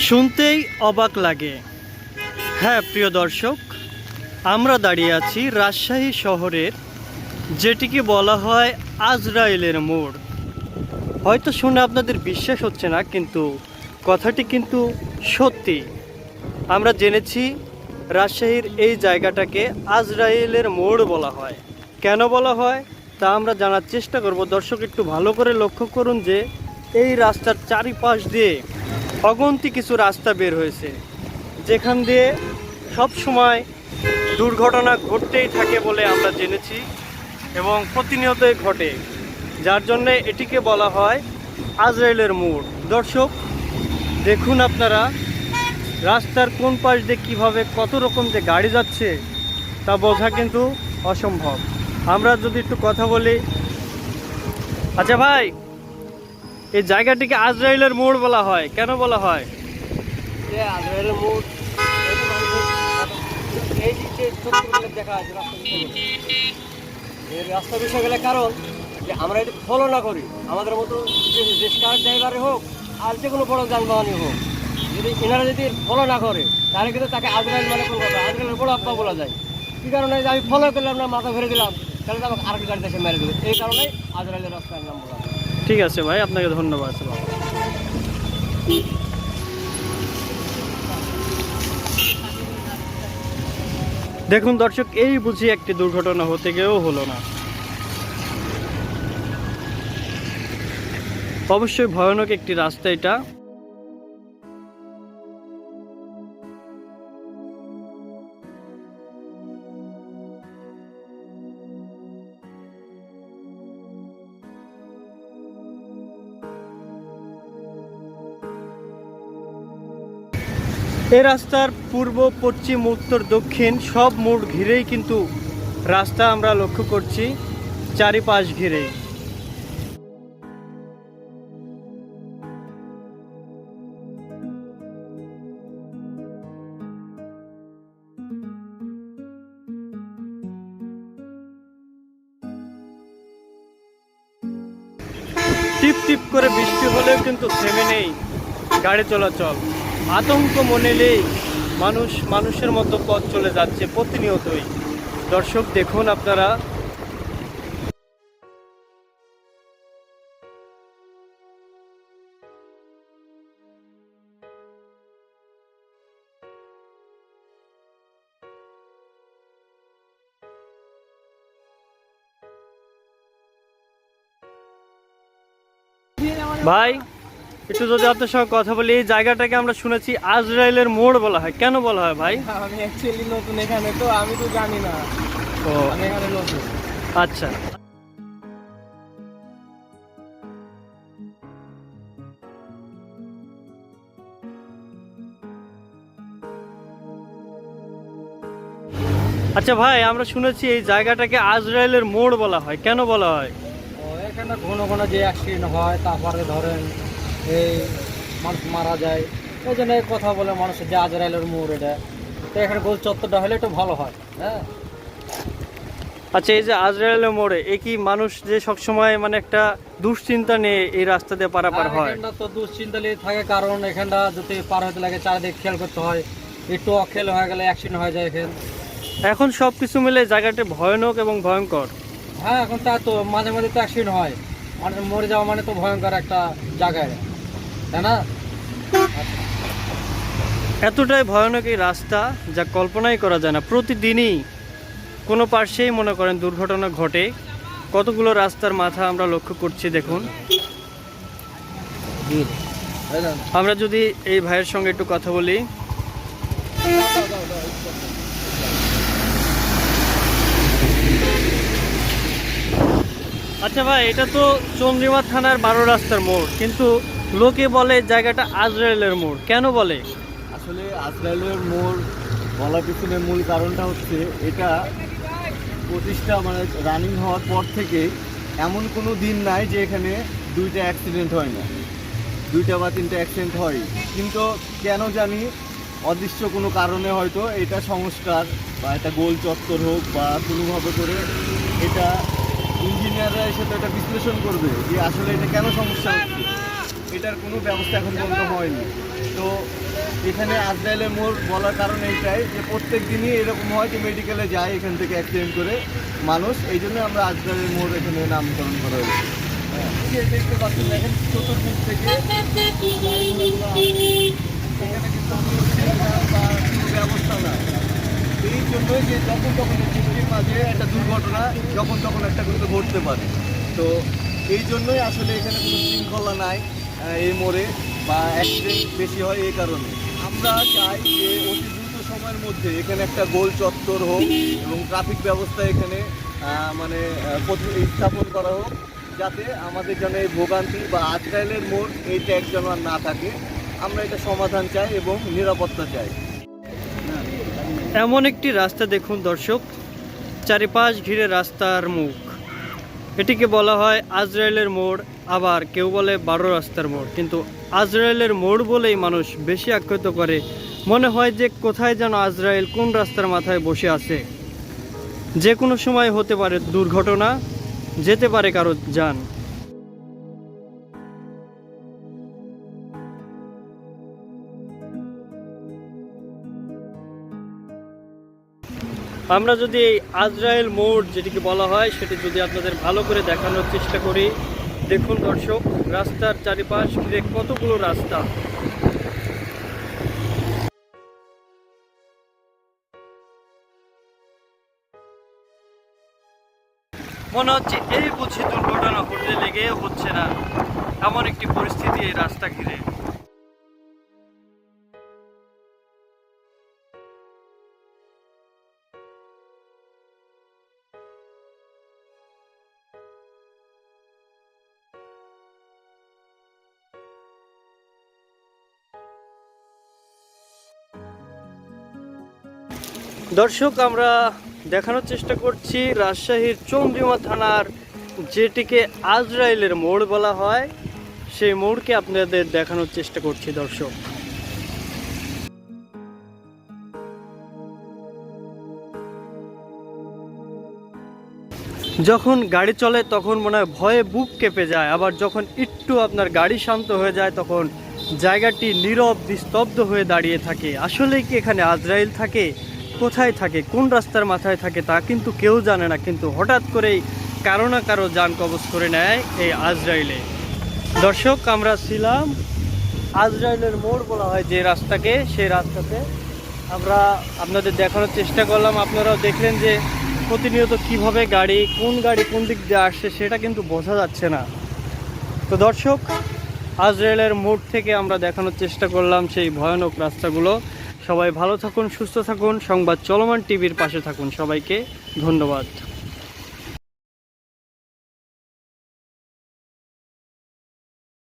শুনতেই অবাক লাগে। হ্যাঁ প্রিয় দর্শক, আমরা দাঁড়িয়ে আছি রাজশাহী শহরের যেটিকে বলা হয় আজরাইলের মোড়। হয়তো শুনে আপনাদের বিশ্বাস হচ্ছে না, কিন্তু কথাটি কিন্তু সত্যি। আমরা জেনেছি রাজশাহীর এই জায়গাটাকে আজরাইলের মোড় বলা হয়। কেন বলা হয় তা আমরা জানার চেষ্টা করব। দর্শক একটু ভালো করে লক্ষ্য করুন যে এই রাস্তার চারিপাশ দিয়ে অগন্তি কিছু রাস্তা বের হয়েছে, যেখান দিয়ে সব সময় দুর্ঘটনা ঘটতেই থাকে বলে আমরা জেনেছি এবং প্রতিনিয়তই ঘটে, যার জন্যে এটিকে বলা হয় আজরাইলের মোড়। দর্শক দেখুন আপনারা, রাস্তার কোন পাশ দিয়ে কীভাবে কত রকম যে গাড়ি যাচ্ছে তা বোঝা কিন্তু অসম্ভব। আমরা যদি একটু কথা বলি, আচ্ছা ভাই, এই জায়গাটিকে আজরাইলের মোড় বলা হয়, কেন বলা হয়? আজরাইলের মোড় এই যে দেখা আছে রাস্তা বিষয় গেলে, কারণ যে আমরা এটা ফলো না করি, আমাদের মতো যে কার ড্রাইভারে হোক আর যে কোনো বড় যানবাহনই হোক, যদি এনারা যদি ফলো না করে তাহলে কিন্তু তাকে আজরাইল মানে কোন কথা, আজরাইলের বড় আপ্পা বলা যায়। কী কারণে যে আমি ফলো করলাম না, মাথা ফেরে দিলাম, তাহলে তো আমাকে আরেকটা গাড়ি দেশে মেরে দেবে। এই কারণেই আজরাইলের রাস্তার নাম বলা হয়। ঠিক আছে ভাই, আপনাকে ধন্যবাদ। দেখুন দর্শক, এই বুঝি একটি দুর্ঘটনা হতে গিয়েও হলো না। অবশ্যই ভয়ানক একটি রাস্তা এটা। এই রাস্তার পূর্ব, পশ্চিম, উত্তর, দক্ষিণ সব মোড় ঘিরেই কিন্তু রাস্তা আমরা লক্ষ্য করছি, চারিপাশ ঘিরেই। টিপ টিপ করে বৃষ্টি হলেও কিন্তু থেমে নেই গাড়ি চলাচল। আতঙ্ক মনে নেই, মানুষের মতো পথ চলে যাচ্ছে প্রতিনিয়তই। দর্শক দেখুন আপনারা, ভাই একটু যদি আপনার সঙ্গে কথা বলি, এই জায়গাটাকে আমরা শুনেছি আজরাইলের মোড় বলা হয়, কেন বলা হয় ভাই? আমি অ্যাকচুয়ালি নতুন এখানে, তো আমি তো জানি না। ও আমি এখানে নতুন। আচ্ছা, আচ্ছা ভাই, আমরা শুনেছি এই জায়গাটাকে আজরাইলের মোড় বলা হয়, কেন বলা হয়? এখানে ঘন ঘন যে অ্যাক্সিডেন্ট হয়, তারপরে ধরেন এই মানুষ মারা যায়, ওই জন্য কথা বলে মানুষের যে আজরাইলের মোড় এটা। তো এখানে গোল চত্বরটা হলে একটু ভালো হয়। হ্যাঁ, আচ্ছা, এই যে আজরাইলের মোড়ে এ কি মানুষ যে সবসময় মানে একটা দুশ্চিন্তা নিয়ে এই রাস্তা দিয়ে পারাপার হয়? এখানটা তো দুশ্চিন্তা নিয়ে থাকে, কারণ এখানটা যদি পার হতে লাগে চারিদিকে খেয়াল করতে হয়, একটু অখেয়াল হয়ে গেলে অ্যাক্সিডেন্ট হয়ে যায় এখানে। এখন সব কিছু মিলে জায়গাটি ভয়ানক এবং ভয়ঙ্কর। হ্যাঁ, এখন তা তো মাঝে মাঝে তো অ্যাক্সিডেন্ট হয়, মানে মরে যাওয়া মানে তো ভয়ঙ্কর একটা জায়গায়, তাই না? এতটাই ভয়ানক এই রাস্তা যা কল্পনাই করা যায় না। প্রতিদিনই কোনো পার্শ্বেই মনে করেন দুর্ঘটনা ঘটে। কতগুলো রাস্তার মাথা আমরা লক্ষ্য করছি দেখুন। আমরা যদি এই ভাইয়ের সঙ্গে একটু কথা বলি, আচ্ছা ভাই, এটা তো চন্দ্রিমা থানার 12 রাস্তার মোড়, কিন্তু লোকে বলে জায়গাটা আজরাইলের মোড়, কেন বলে? আসলে আজরাইলের মোড় বলার পিছনে মূল কারণটা হচ্ছে, এটা প্রতিষ্ঠা মানে রানিং হওয়ার পর থেকে এমন কোনো দিন নাই যে এখানে 2টা অ্যাক্সিডেন্ট হয় না, 2টা বা 3টা অ্যাক্সিডেন্ট হয়। কিন্তু কেন জানি অদৃশ্য কোনো কারণে হয়তো এটা সংস্কার বা এটা গোল চত্বর হোক বা কোনোভাবে করে এটা ইঞ্জিনিয়াররা এসে তো এটা বিশ্লেষণ করবে যে আসলে এটা কেন সমস্যা হচ্ছে। এটা এটার কোনো ব্যবস্থা এখন পর্যন্ত হয়নি। তো এখানে আজরাইলের মোড় বলার কারণ এইটাই যে প্রত্যেক দিনই এরকম হয় যে মেডিকেলে যায় এখান থেকে অ্যাক্সিডেন্ট করে মানুষ, এই জন্য আমরা আজরাইলের মোড় এখানে নামকরণ করা হয়েছে। দেখতে পাচ্ছেন, দেখেন চতুর্দিক থেকে এখানে কিন্তু বা কোনো ব্যবস্থা না, এই জন্যই যে যখন তখন বৃষ্টির মাঝে একটা দুর্ঘটনা যখন তখন একটা কিন্তু ঘটতে পারে। তো এই জন্যই আসলে এখানে কোনো শৃঙ্খলা নাই এই মোড়ে, বা অ্যাক্সিডেন্ট বেশি হয় এই কারণে। আমরা চাই যে অতি দ্রুত সময়ের মধ্যে এখানে একটা গোল চত্বর হোক এবং ট্রাফিক ব্যবস্থা এখানে স্থাপন করা হোক, যাতে আমাদের যেন এই ভোগান্তি বা আজরাইলের মোড় এই ট্যাগ যেন আর না থাকে। আমরা এটা সমাধান চাই এবং নিরাপত্তা চাই। এমন একটি রাস্তা দেখুন দর্শক, চারিপাশ ঘিরে রাস্তার মুখ। এটিকে বলা হয় আজরাইলের মোড়, আবার কেউ বলে 12 রাস্তার মোড়। কিন্তু আজরাইলের মোড় বলেই মানুষ বেশি আখ্যায়িত করে, মনে হয় যে কোথায় যেন আজরাইল কোন রাস্তার মাথায় বসে আছে। যে কোনো সময় হতে পারে দুর্ঘটনা, যেতে পারে কারো যান। আমরা যদি এই আজরাইল মোড় যেটিকে বলা হয় সেটি যদি আপনাদের ভালো করে দেখানোর চেষ্টা করি, দেখুন দর্শক, রাস্তার চারিপাশ ঘিরে কতগুলো রাস্তা। মনে হচ্ছে এই বুঝি দুর্ঘটনা ঘটতে লেগে হচ্ছে না, এমন একটি পরিস্থিতি এই রাস্তা ঘিরে। দর্শক, আমরা দেখানোর চেষ্টা করছি রাজশাহীর চন্দ্রিমা থানার যেটিকে আজরাইলের মোড় বলা হয়, সেই মোড়কে আপনাদের দেখানোর চেষ্টা করছি দর্শক। যখন গাড়ি চলে তখন মনে হয় ভয়ে বুক কেঁপে যায়, আবার যখন একটু আপনার গাড়ি শান্ত হয়ে যায় তখন জায়গাটি নীরব নিস্তব্ধ হয়ে দাঁড়িয়ে থাকে। আসলেই কি এখানে আজরাইল থাকে? কোথায় থাকে, কোন রাস্তার মাথায় থাকে তা কিন্তু কেউ জানে না, কিন্তু হঠাৎ করেই কারো না কারো যান কবজ করে নেয় এই আজরাইলে। দর্শক, আমরা ছিলাম আজরাইলের মোড় বলা হয় যে রাস্তাকে, সেই রাস্তাতে আমরা আপনাদের দেখানোর চেষ্টা করলাম। আপনারাও দেখলেন যে প্রতিনিয়ত কিভাবে কোন গাড়ি কোন দিক দিয়ে আসছে সেটা কিন্তু বোঝা যাচ্ছে না। তো দর্শক, আজরাইলের মোড় থেকে আমরা দেখানোর চেষ্টা করলাম সেই ভয়ানক রাস্তাগুলো। সবাই ভালো থাকুন, সুস্থ থাকুন, সংবাদ চলমান টিভির পাশে থাকুন। সবাইকে ধন্যবাদ।